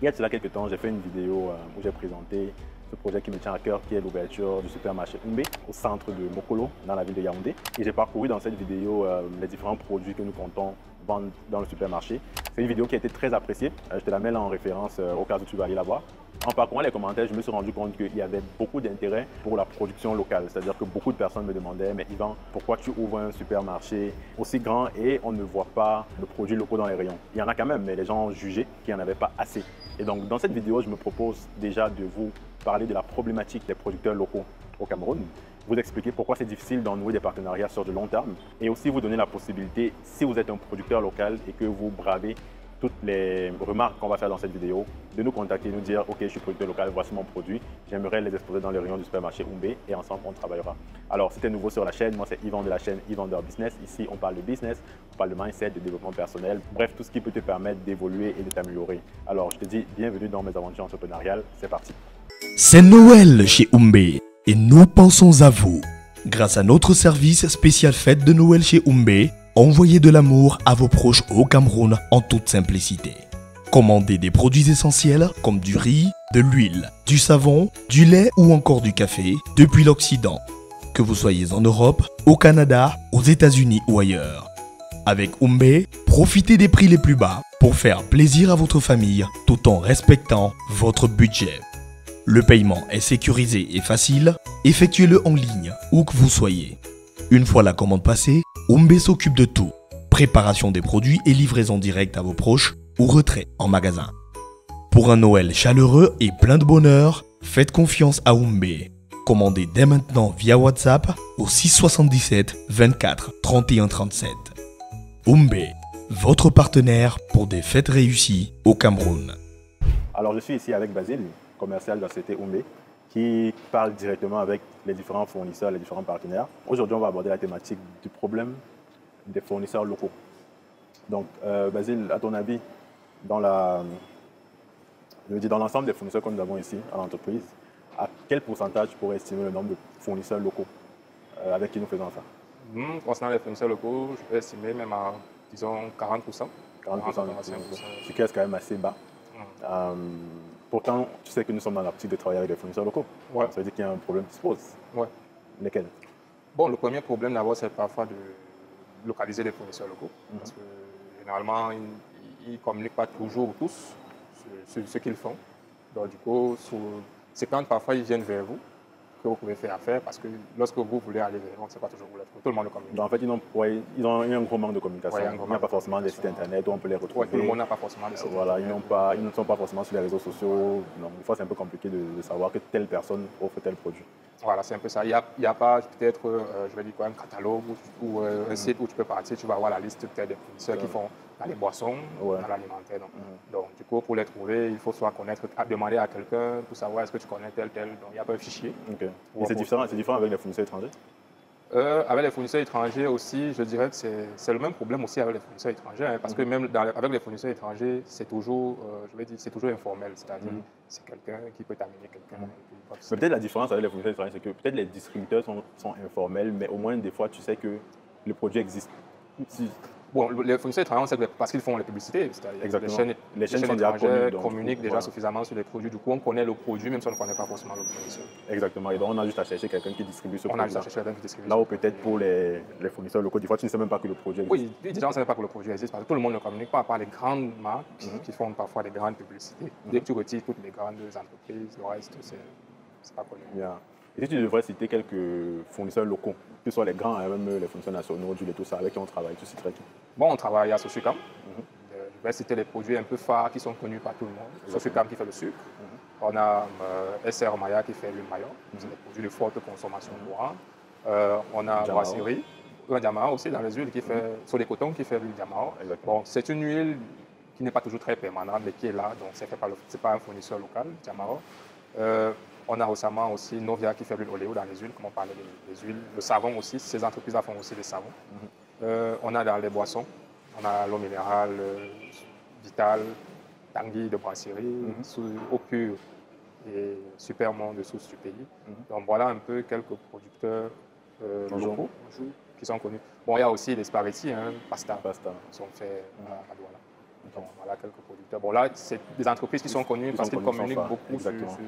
Il y a de cela quelques temps, j'ai fait une vidéo où j'ai présenté ce projet qui me tient à cœur, qui est l'ouverture du supermarché Oumbe au centre de Mokolo, dans la ville de Yaoundé. Et j'ai parcouru dans cette vidéo les différents produits que nous comptons vendre dans le supermarché. C'est une vidéo qui a été très appréciée. Je te la mets là en référence au cas où tu vas aller la voir. En parcourant les commentaires, je me suis rendu compte qu'il y avait beaucoup d'intérêt pour la production locale. C'est-à-dire que beaucoup de personnes me demandaient « Mais Yvan, pourquoi tu ouvres un supermarché aussi grand et on ne voit pas de produits locaux dans les rayons ?» Il y en a quand même, mais les gens jugeaient qu'il n'y en avait pas assez. Et donc, dans cette vidéo, je me propose déjà de vous parler de la problématique des producteurs locaux au Cameroun, vous expliquer pourquoi c'est difficile d'en nouer des partenariats sur du long terme et aussi vous donner la possibilité, si vous êtes un producteur local et que vous bravez toutes les remarques qu'on va faire dans cette vidéo, de nous contacter, nous dire « Ok, je suis producteur local, voici mon produit, j'aimerais les exposer dans les rayons du supermarché Oumbe et ensemble on travaillera. » Alors, si tu es nouveau sur la chaîne, moi c'est Yvan de la chaîne Yvander Business. Ici, on parle de business, on parle de mindset, de développement personnel, bref, tout ce qui peut te permettre d'évoluer et de t'améliorer. Alors, je te dis bienvenue dans mes aventures entrepreneuriales, c'est parti. C'est Noël chez Oumbe et nous pensons à vous. Grâce à notre service spécial fête de Noël chez Oumbe, envoyez de l'amour à vos proches au Cameroun en toute simplicité. Commandez des produits essentiels comme du riz, de l'huile, du savon, du lait ou encore du café depuis l'Occident. Que vous soyez en Europe, au Canada, aux États-Unis ou ailleurs. Avec Oumbe, profitez des prix les plus bas pour faire plaisir à votre famille tout en respectant votre budget. Le paiement est sécurisé et facile, effectuez-le en ligne où que vous soyez. Une fois la commande passée, Oumbe s'occupe de tout. Préparation des produits et livraison directe à vos proches ou retrait en magasin. Pour un Noël chaleureux et plein de bonheur, faites confiance à Oumbe. Commandez dès maintenant via WhatsApp au 677 24 31 37. Oumbe, votre partenaire pour des fêtes réussies au Cameroun. Alors, je suis ici avec Basile, commercial de la société Oumbe, qui parle directement avec les différents fournisseurs, les différents partenaires. Aujourd'hui, on va aborder la thématique du problème des fournisseurs locaux. Donc, Basile, à ton avis, dans l'ensemble des fournisseurs que nous avons ici à l'entreprise, à quel pourcentage tu pourrais estimer le nombre de fournisseurs locaux avec qui nous faisons affaire? Concernant les fournisseurs locaux, je peux estimer même à, disons, 40%. 40%, ce qui reste quand même assez bas. Pourtant, tu sais que nous sommes dans l'optique de travailler avec des fournisseurs locaux. Ouais. Ça veut dire qu'il y a un problème qui se pose. Ouais. Lesquels? Bon, le premier problème d'abord, c'est parfois de localiser les fournisseurs locaux. Parce que généralement, ils ne communiquent pas toujours tous sur ce qu'ils font. Donc, du coup, c'est quand parfois ils viennent vers vous que vous pouvez faire affaire parce que lorsque vous voulez aller vers eux, c'est pas toujours vous les trouver. Tout le monde le communique. Donc, en fait, ils ont un gros manque de communication. Ouais, il n'y a pas forcément des sites internet où on peut les retrouver. Ouais, tout le monde n'a pas forcément des sites Voilà, internet. ils ne sont pas forcément sur les réseaux sociaux. Donc, des fois, c'est un peu compliqué de savoir que telle personne offre tel produit. Voilà, c'est un peu ça. Il y a pas peut-être, je vais dire quoi, un catalogue ou un site où tu peux partir, tu vas voir la liste des fournisseurs qui font dans les boissons, dans l'alimentaire. Donc, du coup, pour les trouver, il faut soit connaître, demander à quelqu'un pour savoir est-ce que tu connais tel. Donc, il y a pas un fichier. Okay. Et c'est différent avec les fournisseurs étrangers? Avec les fournisseurs étrangers aussi, je dirais que c'est le même problème aussi avec les fournisseurs étrangers, hein, parce que même avec les fournisseurs étrangers, c'est toujours, je vais dire, c'est toujours informel, c'est-à-dire c'est quelqu'un qui peut t'amener quelqu'un. Mais peut-être la différence avec les fournisseurs étrangers, c'est que peut-être les distributeurs sont informels, mais au moins des fois tu sais que le produit existe. Bon, les fournisseurs étrangers, c'est parce qu'ils font les publicités, c'est-à-dire les chaînes sont déjà communiquent déjà suffisamment sur les produits. Du coup, on connaît le produit, même si on ne connaît pas forcément le fournisseur. Exactement. Et donc, on a juste à chercher quelqu'un qui distribue ce produit. On a juste à chercher quelqu'un qui distribue. Là où peut-être pour les fournisseurs locaux, des fois, tu ne sais même pas que le produit existe. Oui, déjà, on ne sait pas que le produit existe parce que tout le monde ne communique pas, à part les grandes marques qui font parfois des grandes publicités. Dès que tu retires toutes les grandes entreprises, le reste, c'est pas connu. Yeah. Et si tu devrais citer quelques fournisseurs locaux, que ce soit les grands, même les fournisseurs nationaux, du lait, tout ça, avec qui on travaille, tu citerais qui? Bon, on travaille à Sosucam. Je vais citer les produits un peu phares qui sont connus par tout le monde. Sosucam qui fait le sucre. On a SR Maya qui fait l'huile maillot. C'est des produits de forte consommation courante. On a Brasserie, un Diamao aussi dans les huiles qui fait, sur les cotons qui fait l'huile Diamao. Bon, c'est une huile qui n'est pas toujours très permanente, mais qui est là, donc ce n'est pas un fournisseur local, Diamao. On a récemment aussi Novia qui fait l'huile oléo dans les huiles, comme on parlait des huiles. Le savon aussi, ces entreprises-là font aussi des savons. On a dans les boissons, on a l'eau minérale, Vital, Tanguy de Brasserie, Eau Pure et Supermont de Source du Pays. Donc voilà un peu quelques producteurs locaux qui sont connus. Bon, il y a aussi les spaghettis, pasta, qui sont faits à Douala. Donc, voilà quelques producteurs. Bon, là, c'est des entreprises qui sont connues parce qu'ils communiquent beaucoup sur leurs produits.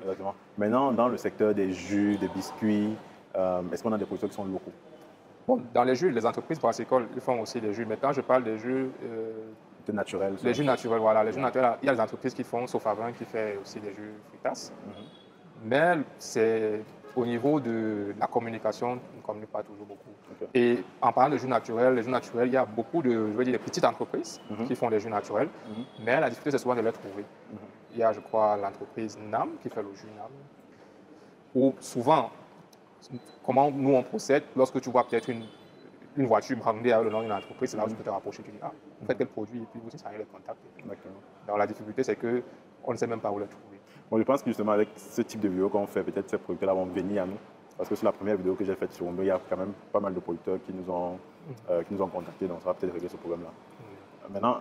Exactement. Maintenant, dans le secteur des jus, des biscuits, est-ce qu'on a des producteurs qui sont locaux? Bon, dans les jus, les entreprises brassicoles, ils font aussi des jus. Mais quand je parle des jus... naturels. Les jus naturels, voilà. Les jus naturels, il y a des entreprises qui font, Sofavin qui fait aussi des jus fruitas. Mais c'est au niveau de la communication, on ne communique pas toujours beaucoup. Okay. Et en parlant de jus naturels, les jus naturels, il y a beaucoup de, je veux dire, de petites entreprises qui font des jus naturels. Mais la difficulté, c'est souvent de les trouver. Il y a, je crois, l'entreprise NAM qui fait le jus NAM. Ou souvent, comment nous on procède, lorsque tu vois peut-être une voiture brandée avec le nom d'une entreprise, c'est là où tu peux te rapprocher, tu dis, ah, vous faites quel produit, et puis vous essayez les contacter. Donc la difficulté, c'est qu'on ne sait même pas où les trouver. Bon, je pense que justement, avec ce type de vidéo qu'on fait, peut-être ces producteurs-là vont venir à nous. Parce que sur la première vidéo que j'ai faite sur Umbé, il y a quand même pas mal de producteurs qui nous ont contactés, donc ça va peut-être régler ce problème-là. Maintenant,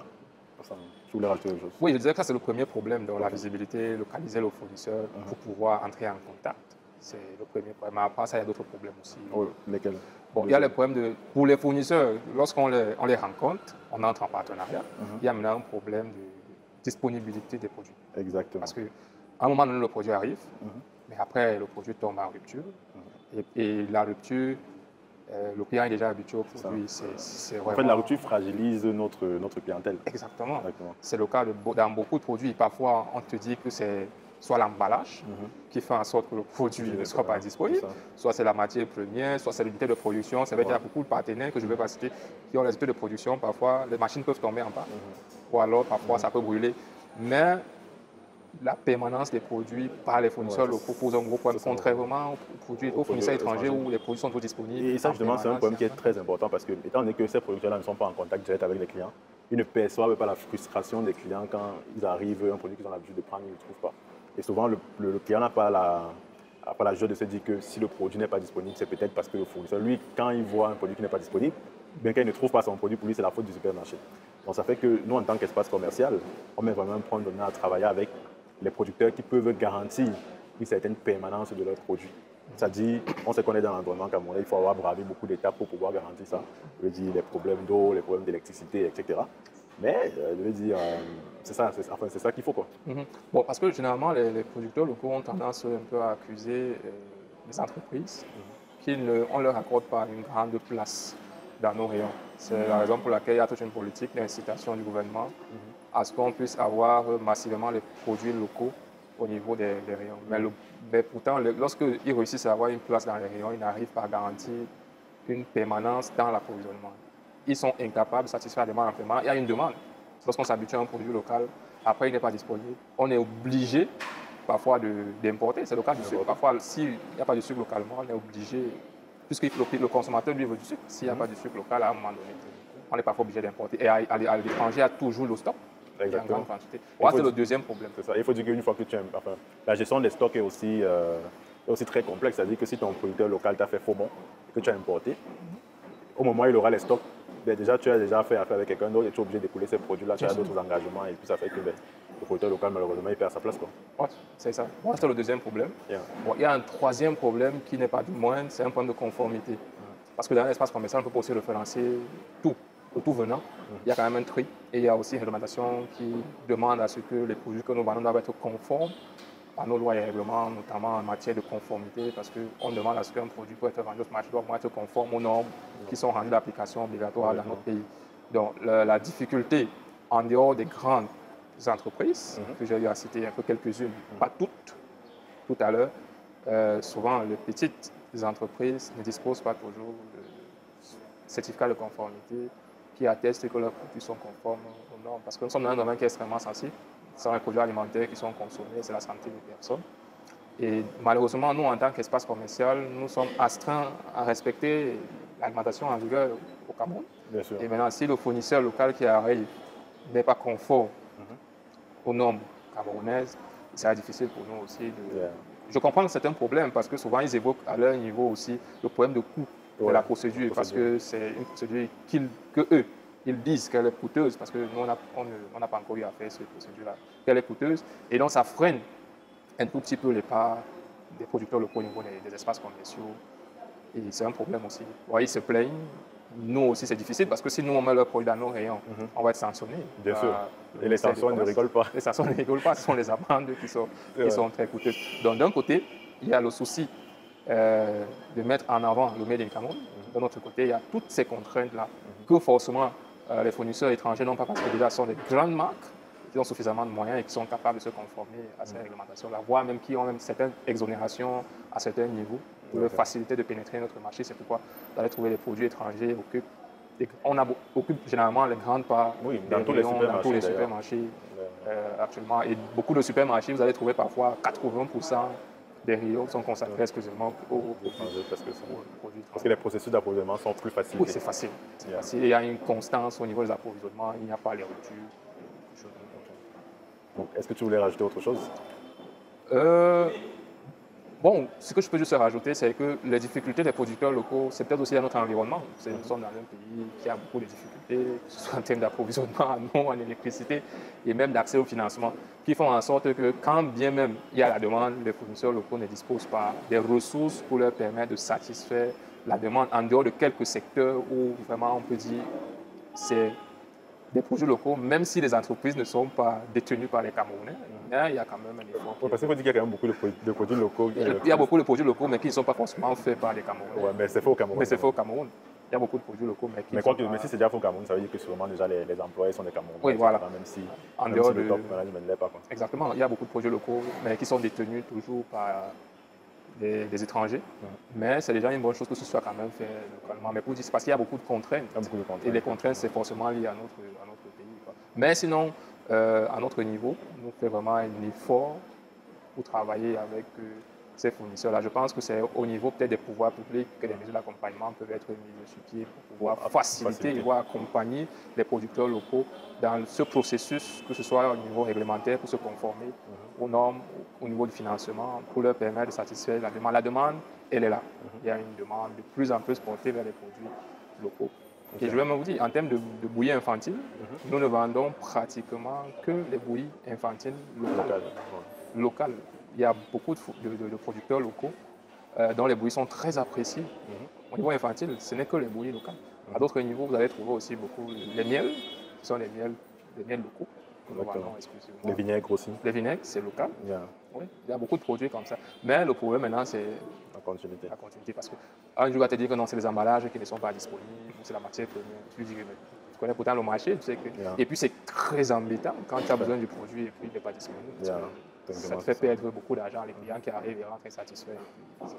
je voulais rajouter quelque chose. Oui, je disais que ça, c'est le premier problème, donc la visibilité, localiser le fournisseur pour pouvoir entrer en contact. C'est le premier problème. Mais après ça, il y a d'autres problèmes aussi. Oh, lesquels? Bon, il y a les problèmes pour les fournisseurs, lorsqu'on les rencontre, on entre en partenariat, il y a maintenant un problème de disponibilité des produits. Exactement. Parce qu'à un moment donné, le produit arrive, mais après, le produit tombe en rupture. Et la rupture, le client est déjà habitué au produit. C'est vraiment... En fait, la rupture fragilise notre clientèle. Exactement. C'est le cas dans beaucoup de produits. Parfois, on te dit que c'est soit l'emballage qui fait en sorte que le produit ne soit pas disponible, soit c'est la matière première, soit c'est l'unité de production. C'est vrai qu'il y a beaucoup de partenaires que je ne vais pas citer qui ont les unités de production. Parfois, les machines peuvent tomber en panne, ou alors parfois ça peut brûler. Mais la permanence des produits par les fournisseurs locaux pose un gros problème, contrairement aux fournisseurs étrangers où les produits sont tous disponibles. Et ça, justement, c'est un problème qui est très important parce que, étant donné que ces producteurs-là ne sont pas en contact direct avec les clients, ils ne perçoivent pas la frustration des clients quand ils arrivent, un produit qu'ils ont l'habitude de prendre, ils ne le trouvent pas. Et souvent, le client n'a pas la joie de se dire que si le produit n'est pas disponible, c'est peut-être parce que le fournisseur, lui, quand il voit un produit qui n'est pas disponible, bien qu'il ne trouve pas son produit, pour lui, c'est la faute du supermarché. Donc, ça fait que nous, en tant qu'espace commercial, on met vraiment un point d'honneur à travailler avec les producteurs qui peuvent garantir une certaine permanence de leurs produits. C'est-à-dire, on sait qu'on est dans l'environnement camerounais, il faut avoir bravé beaucoup d'étapes pour pouvoir garantir ça. Je veux dire, les problèmes d'eau, les problèmes d'électricité, etc. Mais, je veux dire, c'est ça qu'il faut, quoi. Bon, parce que généralement, les producteurs locaux ont tendance un peu à accuser les entreprises qu'on ne leur accorde pas une grande place dans nos rayons. C'est la raison pour laquelle il y a toute une politique d'incitation du gouvernement à ce qu'on puisse avoir massivement les produits locaux au niveau des rayons. Mais pourtant, lorsqu'ils réussissent à avoir une place dans les rayons, ils n'arrivent pas à garantir une permanence dans l'approvisionnement. Ils sont incapables de satisfaire la demande en permanence. Il y a une demande. Lorsqu'on s'habitue à un produit local, après il n'est pas disponible, on est obligé parfois d'importer. C'est le cas du sucre. Parfois, s'il n'y a pas de sucre localement, on est obligé, puisque le consommateur lui veut du sucre, s'il n'y a pas de sucre local, à un moment donné, on est parfois obligé d'importer. Et à l'étranger, il y a toujours le stock. Exactement. En grande quantité. C'est le deuxième problème. C'est ça. Il faut dire qu'une fois que tu aimes, la gestion des stocks est aussi très complexe. C'est-à-dire que si ton producteur local t'a fait faux bon et que tu as importé, au moment où il aura les stocks, déjà tu as déjà fait affaire avec quelqu'un d'autre et tu es obligé d'écouler ces produits-là, tu as d'autres engagements et puis ça fait que le producteur local, malheureusement, il perd sa place, quoi. Ouais, c'est ça. C'est le deuxième problème. Bon, il y a un troisième problème qui n'est pas du moindre, c'est un problème de conformité. Parce que dans l'espace commercial, on peut aussi référencer tout venant. Il y a quand même un tri et il y a aussi une réglementation qui demande à ce que les produits que nous vendons doivent être conformes à nos lois et règlements, notamment en matière de conformité, parce qu'on demande à ce qu'un produit peut être vendu au marché doit être conforme aux normes qui sont rendues d'application obligatoire dans notre pays. Donc la difficulté, en dehors des grandes entreprises, que j'ai eu à citer un peu quelques-unes, pas toutes, tout à l'heure, souvent les petites entreprises ne disposent pas toujours de certificat de conformité qui attestent que leurs produits sont conformes aux normes. Parce que nous sommes dans un domaine qui est extrêmement sensible. Ce sont les produits alimentaires qui sont consommés, c'est la santé des personnes. Et malheureusement, nous, en tant qu'espace commercial, nous sommes astreints à respecter l'alimentation en vigueur au Cameroun. Bien sûr. Et maintenant, si le fournisseur local qui arrive n'est pas conforme aux normes camerounaises, il sera difficile pour nous aussi de... Je comprends que c'est un problème parce que souvent, ils évoquent à leur niveau aussi le problème de coût de la procédure, parce que c'est une procédure qu'eux, ils disent qu'elle est coûteuse, parce que nous, on n'a pas encore eu à faire cette procédure-là, qu'elle est coûteuse, et donc ça freine un tout petit peu les parts des producteurs locaux au niveau des espaces commerciaux, et c'est un problème aussi. Ouais, ils se plaignent, nous aussi, c'est difficile parce que si nous, on met leurs produits dans nos rayons, on va être sanctionné. Bien sûr. Et les sanctions ne rigolent pas. Les sanctions ne rigolent pas, ce sont les amendes qui sont très coûteuses. Donc, d'un côté, il y a le souci de mettre en avant le Made in Cameroun. De l'autre côté, il y a toutes ces contraintes-là que forcément les fournisseurs étrangers n'ont pas parce que déjà ce sont des grandes marques qui ont suffisamment de moyens et qui sont capables de se conformer à ces réglementations-là, voire même qui ont même certaines exonérations à certains niveaux pour leur faciliter de pénétrer notre marché. C'est pourquoi vous allez trouver les produits étrangers on occupe généralement les grandes parts dans tous les supermarchés actuellement. Et beaucoup de supermarchés, vous allez trouver parfois 80% des rayons sont consacrés exclusivement aux produits étrangers. Parce que les processus d'approvisionnement sont plus faciles. Oui, c'est facile. Il y a une constance au niveau des approvisionnements, il n'y a pas les ruptures. Est-ce que tu voulais rajouter autre chose? Bon, ce que je peux juste rajouter, c'est que les difficultés des producteurs locaux, c'est peut-être aussi à notre environnement. Nous sommes dans un pays qui a beaucoup de difficultés, que ce soit en termes d'approvisionnement en eau, en électricité et même d'accès au financement, qui font en sorte que quand bien même il y a la demande, les fournisseurs locaux ne disposent pas des ressources pour leur permettre de satisfaire la demande en dehors de quelques secteurs où vraiment on peut dire c'est des produits locaux, même si les entreprises ne sont pas détenues par les Camerounais, il y a quand même un effort. Oui, parce qu'il faut dire qu'il y a quand même beaucoup de produits locaux. Il y a beaucoup de produits locaux, mais qui ne sont pas forcément faits par les Camerounais. Oui, mais c'est fait au Cameroun. Mais c'est fait au Cameroun. Il y a beaucoup de produits locaux, mais qui mais si c'est déjà fait au Cameroun, ça veut dire que sûrement déjà les employés sont des Camerounais. Oui, voilà. Même si le top management ne l'est pas. Exactement. Il y a beaucoup de produits locaux, mais qui sont détenus toujours par des étrangers. Mais c'est déjà une bonne chose que ce soit quand même fait localement. Mais pour dire, c'est parce qu'il y a beaucoup de contraintes. Et les contraintes, c'est forcément lié à notre pays. Mais sinon, à notre niveau, nous faisons vraiment un effort pour travailler avec ces fournisseurs-là. Je pense que c'est au niveau peut-être des pouvoirs publics que les mesures d'accompagnement peuvent être mises sur pied pour pouvoir faciliter et pouvoir accompagner les producteurs locaux dans ce processus, que ce soit au niveau réglementaire pour se conformer aux normes, au niveau du financement, pour leur permettre de satisfaire la demande. La demande, elle est là. Il y a une demande de plus en plus portée vers les produits locaux. Et je vais même vous dire, en termes de bouillies infantiles, nous ne vendons pratiquement que les bouillies infantiles locales. Il y a beaucoup de producteurs locaux dont les bouillies sont très appréciées. Au niveau infantile, ce n'est que les bouillies locales. À d'autres niveaux, vous allez trouver aussi beaucoup les miels, qui sont les miels locaux. Que nous vendons exclusivement. Les vinaigres aussi. Les vinaigres, c'est local. Oui, il y a beaucoup de produits comme ça. Mais le problème maintenant, c'est la continuité. Parce qu'un jour, on va te dire que non, c'est les emballages qui ne sont pas disponibles, c'est la matière première. Tu dis que tu connais pourtant le marché, tu sais que. Et puis, c'est très embêtant quand tu as besoin du produit et puis il n'est pas disponible. Ça te fait perdre beaucoup d'argent à les clients qui arrivent et rentrent insatisfaits.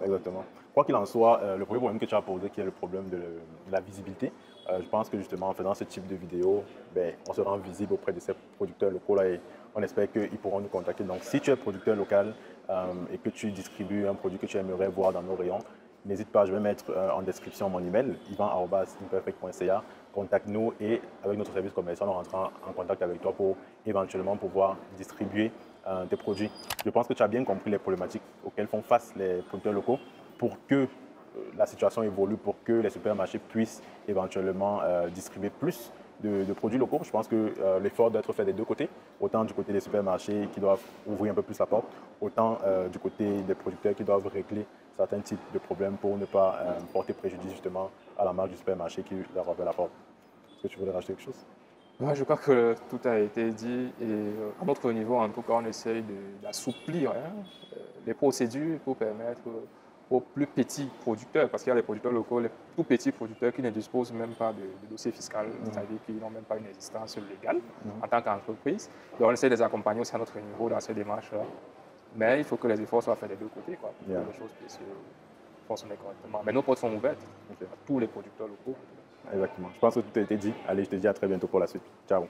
Exactement. Quoi qu'il en soit, le premier problème que tu as posé, qui est le problème de la visibilité, je pense que justement en faisant ce type de vidéo, on se rend visible auprès de ces producteurs locaux là et on espère qu'ils pourront nous contacter. Donc si tu es producteur local et que tu distribues un produit que tu aimerais voir dans nos rayons, n'hésite pas, je vais mettre en description mon email, ivan@imperfect.ca. Contacte-nous et avec notre service commercial, on rentrera en contact avec toi pour éventuellement pouvoir distribuer tes produits. Je pense que tu as bien compris les problématiques auxquelles font face les producteurs locaux pour que la situation évolue, pour que les supermarchés puissent éventuellement distribuer plus de produits locaux. Je pense que l'effort doit être fait des deux côtés, autant du côté des supermarchés qui doivent ouvrir un peu plus la porte, autant du côté des producteurs qui doivent régler certains types de problèmes pour ne pas porter préjudice justement à la marge du supermarché qui leur ouvre la porte. Est-ce que tu voulais rajouter quelque chose? Je crois que tout a été dit et à notre niveau, en tout cas, on essaye d'assouplir les procédures pour permettre aux plus petits producteurs, parce qu'il y a les producteurs locaux, les tout petits producteurs qui ne disposent même pas de dossier fiscal, c'est-à-dire qui n'ont même pas une existence légale en tant qu'entreprise. Donc on essaie de les accompagner aussi à notre niveau dans ces démarches-là. Mais il faut que les efforts soient faits des deux côtés, pour que les choses puissent fonctionner correctement. Mais nos portes sont ouvertes à tous les producteurs locaux. Exactement. Je pense que tout a été dit. Allez, je te dis à très bientôt pour la suite. Ciao.